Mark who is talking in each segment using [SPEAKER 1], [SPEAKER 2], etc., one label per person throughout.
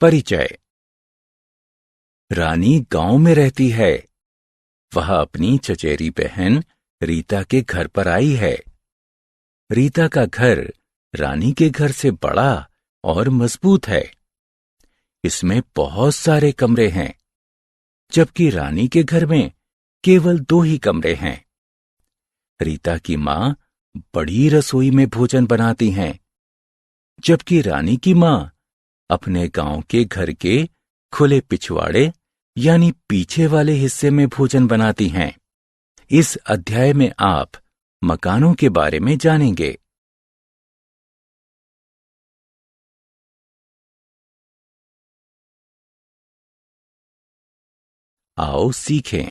[SPEAKER 1] परिचय। रानी गांव में रहती है। वह अपनी चचेरी बहन रीता के घर पर आई है। रीता का घर रानी के घर से बड़ा और मजबूत है। इसमें बहुत सारे कमरे हैं, जबकि रानी के घर में केवल 2 ही कमरे हैं। रीता की मां बड़ी रसोई में भोजन बनाती हैं, जबकि रानी की मां अपने गांव के घर के खुले पिछवाड़े यानी पीछे वाले हिस्से में भोजन बनाती हैं। इस अध्याय में आप मकानों के बारे में जानेंगे। आओ सीखें।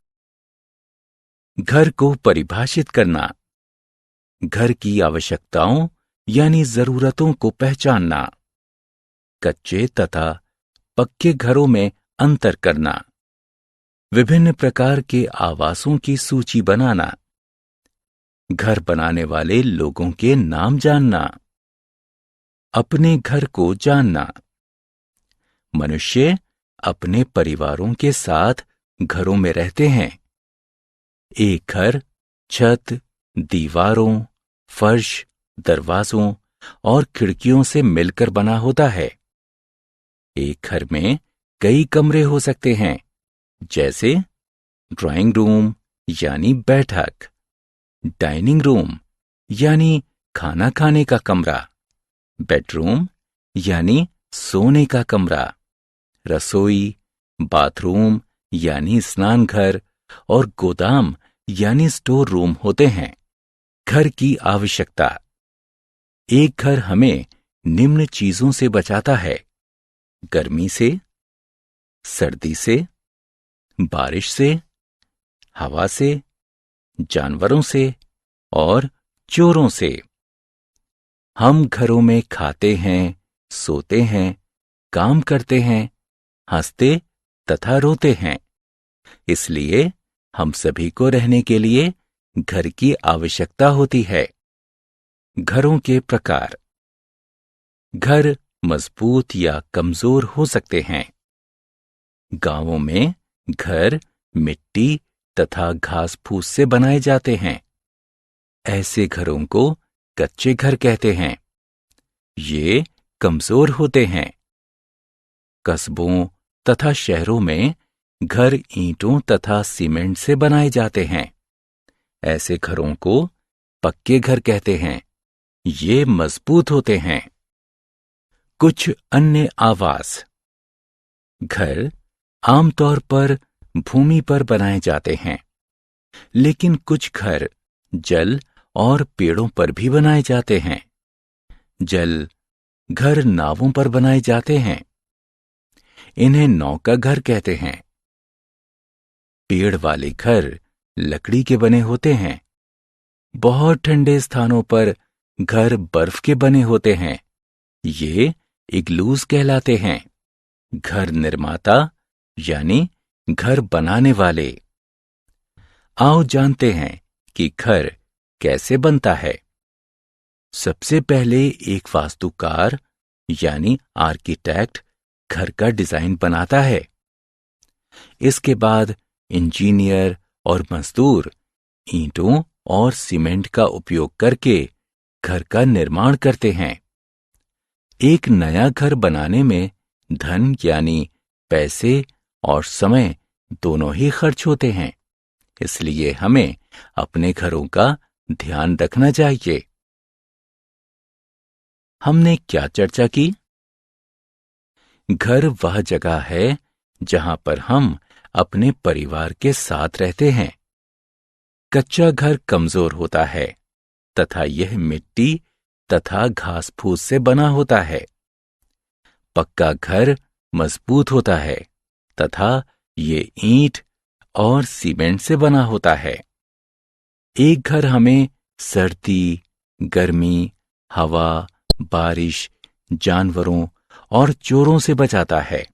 [SPEAKER 1] घर को परिभाषित करना, घर की आवश्यकताओं यानी जरूरतों को पहचानना, कच्चे तथा पक्के घरों में अंतर करना, विभिन्न प्रकार के आवासों की सूची बनाना, घर बनाने वाले लोगों के नाम जानना, अपने घर को जानना। मनुष्य अपने परिवारों के साथ घरों में रहते हैं। एक घर छत, दीवारों, फर्श, दरवाजों और खिड़कियों से मिलकर बना होता है। एक घर में कई कमरे हो सकते हैं, जैसे ड्राइंग रूम यानी बैठक, डाइनिंग रूम यानी खाना खाने का कमरा, बेडरूम यानी सोने का कमरा, रसोई, बाथरूम यानी स्नान घर और गोदाम यानी स्टोर रूम होते हैं। घर की आवश्यकता। एक घर हमें निम्न चीजों से बचाता है: गर्मी से, सर्दी से, बारिश से, हवा से, जानवरों से और चोरों से। हम घरों में खाते हैं, सोते हैं, काम करते हैं, हंसते तथा रोते हैं। इसलिए हम सभी को रहने के लिए घर की आवश्यकता होती है। घरों के प्रकार। घर मजबूत या कमजोर हो सकते हैं। गांवों में घर मिट्टी तथा घास फूस से बनाए जाते हैं। ऐसे घरों को कच्चे घर कहते हैं। ये कमजोर होते हैं। कस्बों तथा शहरों में घर ईंटों तथा सीमेंट से बनाए जाते हैं। ऐसे घरों को पक्के घर कहते हैं। ये मजबूत होते हैं। कुछ अन्य आवास। घर आमतौर पर भूमि पर बनाए जाते हैं, लेकिन कुछ घर जल और पेड़ों पर भी बनाए जाते हैं। जल घर नावों पर बनाए जाते हैं। इन्हें नौका घर कहते हैं। पेड़ वाले घर लकड़ी के बने होते हैं। बहुत ठंडे स्थानों पर घर बर्फ के बने होते हैं। ये इग्लूज कहलाते हैं। घर निर्माता यानी घर बनाने वाले। आओ जानते हैं कि घर कैसे बनता है। सबसे पहले एक वास्तुकार यानी आर्किटेक्ट घर का डिजाइन बनाता है। इसके बाद इंजीनियर और मजदूर ईंटों और सीमेंट का उपयोग करके घर का निर्माण करते हैं। एक नया घर बनाने में धन यानी पैसे और समय दोनों ही खर्च होते हैं। इसलिए हमें अपने घरों का ध्यान रखना चाहिए। हमने क्या चर्चा की? घर वह जगह है जहां पर हम अपने परिवार के साथ रहते हैं। कच्चा घर कमजोर होता है तथा यह मिट्टी तथा घास फूस से बना होता है। पक्का घर मजबूत होता है तथा ये ईंट और सीमेंट से बना होता है। एक घर हमें सर्दी, गर्मी, हवा, बारिश, जानवरों और चोरों से बचाता है।